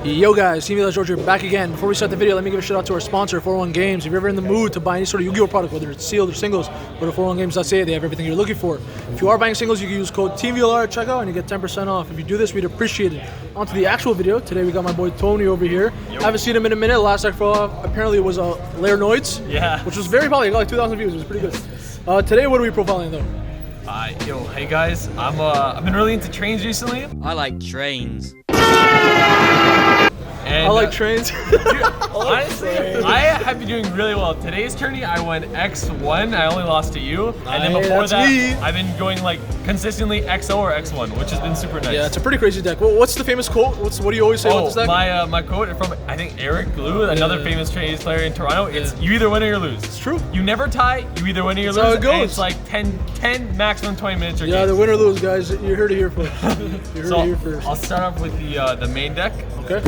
Yo guys, TeamVLR George here, back again. Before we start the video, let me give a shout out to our sponsor, 401 Games. If you're ever in the mood to buy any sort of Yu-Gi-Oh product, whether it's sealed or singles, go to 401games.ca. They have everything you're looking for. If you are buying singles, you can use code TeamVLR at checkout and you get 10% off. If you do this, we'd appreciate it. On to the actual video. Today we got my boy Tony over here. I haven't seen him in a minute. Last I saw, apparently it was Lair Noids, which was very popular. It got like 2,000 views. It was pretty good. Today, what are we profiling though? Hey guys, I've been really into trains recently. I like trains. And, I like trains. Dude, honestly, I have been doing really well. Today's tourney, I went X1. I only lost to you. And then before that, I've been going like consistently XO or X1, which has been super nice. Yeah, it's a pretty crazy deck. Well, what's the famous quote? What do you always say about this deck? My quote from, I think, Eric Glue, another famous Chinese player in Toronto. It's, you either win or you lose. It's true. You never tie, you either win or you lose. That's how it goes. And it's like 10 maximum 20 minutes or the win or lose, guys. You're here to hear first. You're here to hear first. I'll start off with the main deck. Okay.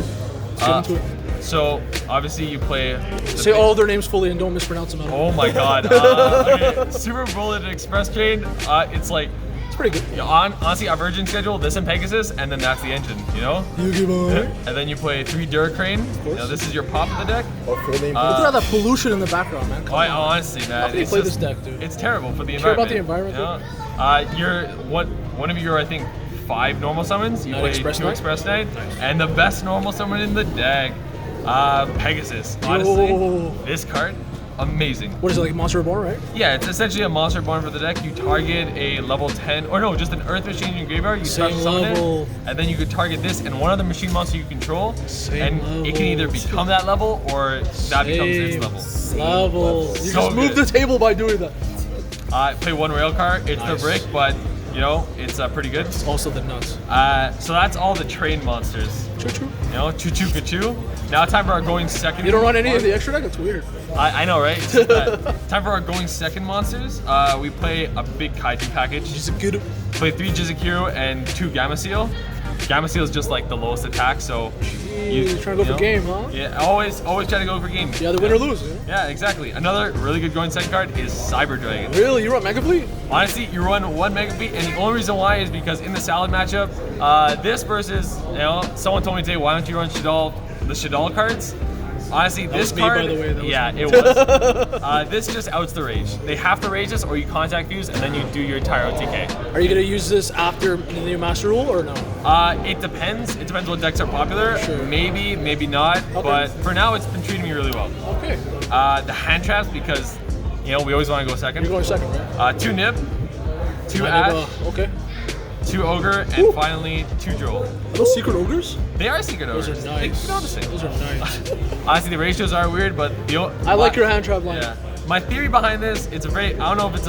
So obviously you play. Say all their names fully and don't mispronounce them. Oh my God! Okay. Super Bullet Express Train. It's like it's pretty good. Honestly, a Virgin schedule, this and Pegasus, and then that's the engine. You know. And then you play 3 Duracrane. This is your pop of the deck. Look at all that pollution in the background, man. Honestly, man. How can you play this deck, dude? It's terrible for the environment. Care about the environment. You're one of your, I think, 5 normal summons. You play 2 Express Knight, and the best normal summon in the deck, Pegasus. Honestly, this card, amazing. What is it, like Monster Reborn, right? Yeah, it's essentially a Monster Reborn for the deck. You target a level 10, or no, just an Earth Machine in your graveyard. You special summon it, and then you could target this and one other machine monster you control, and it can either become that level or that becomes its level. You just move the table by doing that. Play 1 rail card. It's the brick, but you know, it's pretty good. It's also the nuts. So that's all the train monsters. Choo-choo. You know, choo-choo-ka-choo. Now time for our going second. You don't run any of the extra deck? That's weird. I know, right? Time for our going second monsters. We play a big Kaiju package. Jizukiru. Play 3 Jizukiru and 2 Gamma Seal. Gamma Seal is just like the lowest attack, so you're trying to go for game, huh? Yeah, always try to go for game. Yeah, the win or lose. Yeah, exactly. Another really good going second card is Cyber Dragon. Really? You run Mega Fleet? Honestly, you run 1 Mega Fleet, and the only reason why is because in the Salad matchup, this versus, someone told me today, why don't you run the Shadal cards? Honestly, this card, by the way, it was. This just outs the rage. They have to rage this, or you contact fuse, and then you do your entire OTK. Are you gonna use this after the new Master Rule or no? It depends. It depends what decks are popular. Sure. Maybe not. Okay. But for now, it's been treating me really well. Okay. The hand traps, because we always want to go second. You're going second, right? 2 Nib, 2 Ash. Okay. 2 Ogre, and finally 2 Droll. Are those secret ogres? They are secret ogres. Those are nice. Those are nice. Honestly, the ratios are weird, but I like your hand trap line. Yeah. My theory behind this, I don't know if it's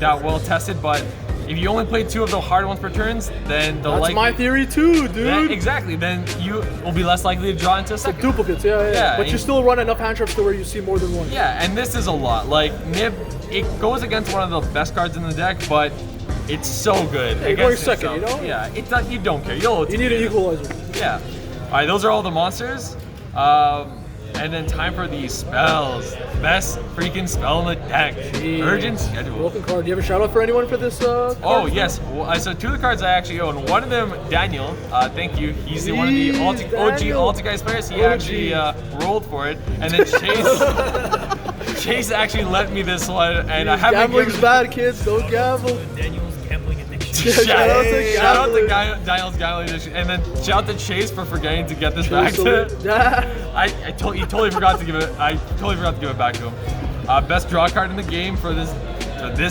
that well tested, but if you only play 2 of the hard ones per turns, then that's my theory too, dude. Yeah, exactly. Then you will be less likely to draw into a second. Like duplicates, yeah. But you still run enough hand traps to where you see more than one. Yeah, and this is a lot. Like Nib, it goes against one of the best cards in the deck, but it's so good. You're going second, you know? Yeah, you don't care. You need an equalizer. Yeah. All right, those are all the monsters. And then time for the spells. Best freaking spell in the deck. Urgent Schedule. Broken card. Do you have a shout out for anyone for this card? Oh, yes. Well, so 2 of the cards I actually own. One of them, Daniel. Thank you. He's one of the OG Altergeist players. He actually rolled for it. And then Chase actually lent me this one. And I haven't Gambling's bad, kids. Don't gamble. Daniel's gambling addiction. Shout out to Daniel's gambling addiction. And then shout out to Chase for forgetting to get this back to he totally forgot to give it. I totally forgot to give it back to him. Best draw card in the game for this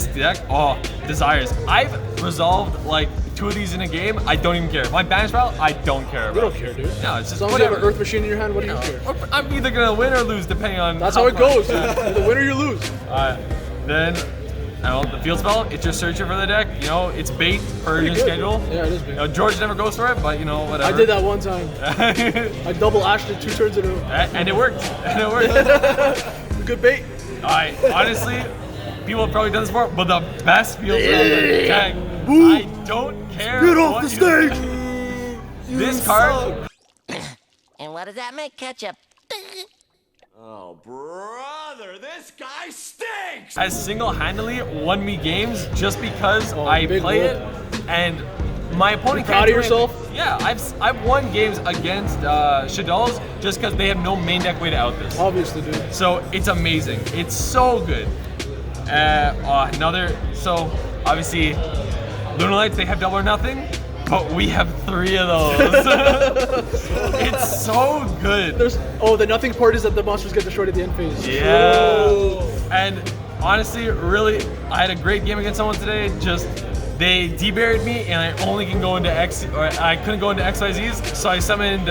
deck. Oh, Desires. I've resolved like 2 of these in a game. I don't even care. My banish route, I don't care about. You don't care, dude. No, it's just as long as you have an Earth Machine in your hand, what do you care? I'm either gonna win or lose depending on. That's how it goes. The winner, you lose. Then. The field spell, it's your searcher for the deck. It's bait for urgent schedule. Yeah, it is bait. George never goes for it, but whatever. I did that one time. I double ashed it 2 turns in a row. And it worked. Good bait. Alright, honestly, people have probably done this before, but the best field spell in the deck. I don't care. Get off the stage! This card. And what does that make, ketchup? Oh, brother, this guy stinks! Has single-handedly won me games just because I play it, and my opponent proud can't of do yourself? anything. Yeah, I've won games against Shadol's just because they have no main deck way to out this. Obviously, dude. So it's amazing. It's so good. So obviously, Lunalights, they have double or nothing, but we have 3 of those. It's so good. The nothing part is that the monsters get destroyed at the end phase. Yeah. And honestly, really, I had a great game against someone today. Just they deburied me, and I only can go into I couldn't go into XYZs, so I summoned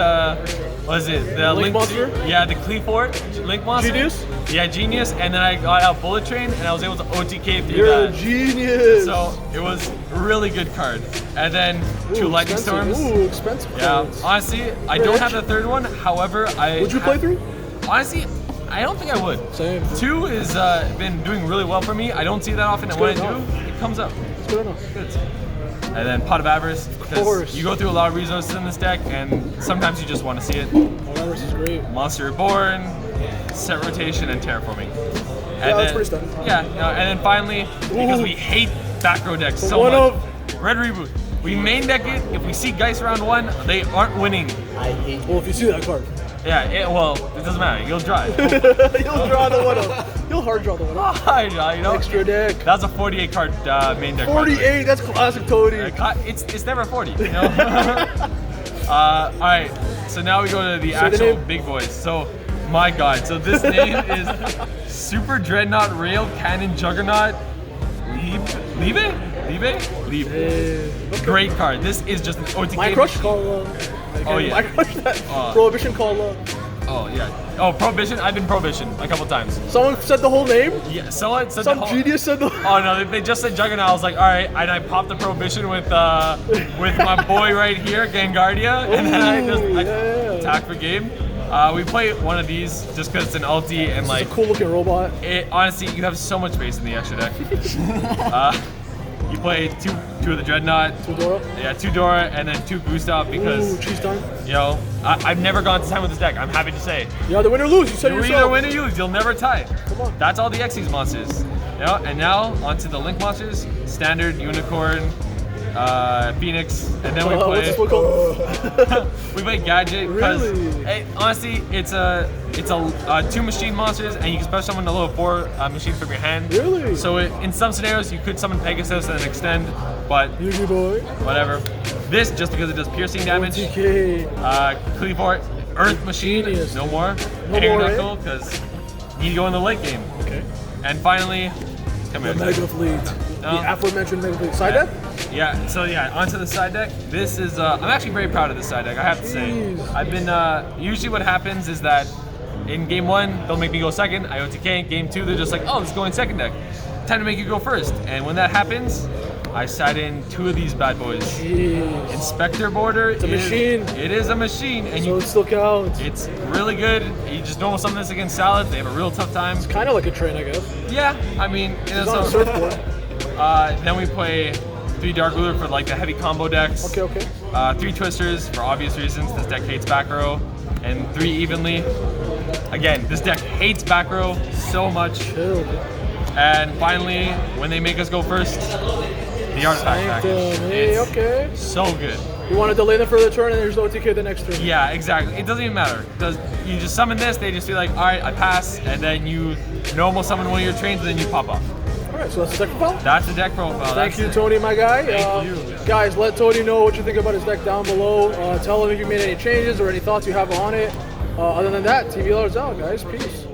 what is it? The Link monster? Yeah, the Cleafort Link monster. Genius? Yeah, Genius, and then I got out Bullet Train, and I was able to OTK through You're that. a genius. So it was a really good card. And then 2 Lightning expensive. Storms. Ooh, expensive Yeah, cards. honestly, I don't have the 3rd one. However, Would you play 3? Honestly, I don't think I would. Same. 2 is been doing really well for me. I don't see that often, and when I do, it comes up. It's good enough. Good. And then Pot of Avarice, because you go through a lot of resources in this deck, and sometimes you just want to see it. Avarice is great. Monster Reborn, set rotation, and terraforming. And That's pretty standard. Yeah, and then finally, because we hate back row decks so one much, of- Red Reboot. We main deck it. If we see Geist round 1, they aren't winning. Well, if you see that card, Yeah, it doesn't matter. You'll draw it. you'll draw the 1-of. You'll hard draw the 1-of. You know, Extra deck. that's a 48 card main deck. by the way. 48. That's classic Tony. It's never 40. You know. All right. So now we go to the actual name? big boys. So, my God. So this name is Super Dreadnought Rail Cannon Juggernaut. Leave. Great card. This is just an OTK. My crush call. Oh, yeah. My crush that. Prohibition call. Oh yeah. Oh, Prohibition. I've been Prohibition a couple times. Someone said the whole name. Yeah. Someone said Some the whole. genius said the. Oh no, they just said Juggernaut. I was like, all right, and I popped the Prohibition with my boy right here, Gangardia, and then I attack for game. We play one of these just because it's an ulti and like It's a cool looking robot. honestly, you have so much space in the extra deck. You play two of the Dreadnought. 2 Dora. Yeah, 2 Dora and then 2 Gustav because Ooh, cheese time. you know I've never gone to time with this deck. I'm happy to say. You either win or lose. You said it You either yourself. win or you lose. You'll never tie. Come on. That's all the Xyz monsters. You know, and now onto the Link monsters. Standard, Unicorn, Phoenix, and then we What's play this one called? we play Gadget because Really? honestly it's a 2 machine monsters and you can special summon a level 4 machine from your hand. Really? So in some scenarios you could summon Pegasus and then extend, but Yugi boy. whatever. This just because it does piercing damage. TK. Cleavort, Earth Machine, Genius. no more. No Air more, eh? Knuckle, because you go in the late game. Okay. And finally, come The here. Mega Fleet. No. The aforementioned Mega Fleet. Side deck? Yeah, so yeah, onto the side deck. This is, I'm actually very proud of this side deck, I have to say. Jeez. I've been, usually what happens is that in game 1, they'll make me go second, I OTK. Game 2, they're just like, oh, let's go in second deck. Time to make you go first. And when that happens, I side in 2 of these bad boys. Jeez. Inspector Border a machine. It is a machine, and So it still counts. it's really good. You just normal summon this against Salad. They have a real tough time. Kind of like a train, I guess. Yeah, I mean, It's on a surfboard. then we play 3 Dark Ruler for like the heavy combo decks. Okay. 3 Twisters for obvious reasons. This deck hates back row. And 3 Evenly. Again, this deck hates back row so much. Chill. And finally, when they make us go first, the artifact package. Hey, It's okay. so good. You want to delay them for the turn and there's no TK the next turn. Yeah, exactly. It doesn't even matter. You just summon this, they just be like, all right, I pass, and then you normal summon one of your trains, and then you pop off. Alright, so that's the deck profile. That's the deck profile. Thank That's you, it. Tony, my guy. Thank you. Guys, let Tony know what you think about his deck down below. Tell him if you made any changes or any thoughts you have on it. Other than that, TeamVLR is out, guys. Peace.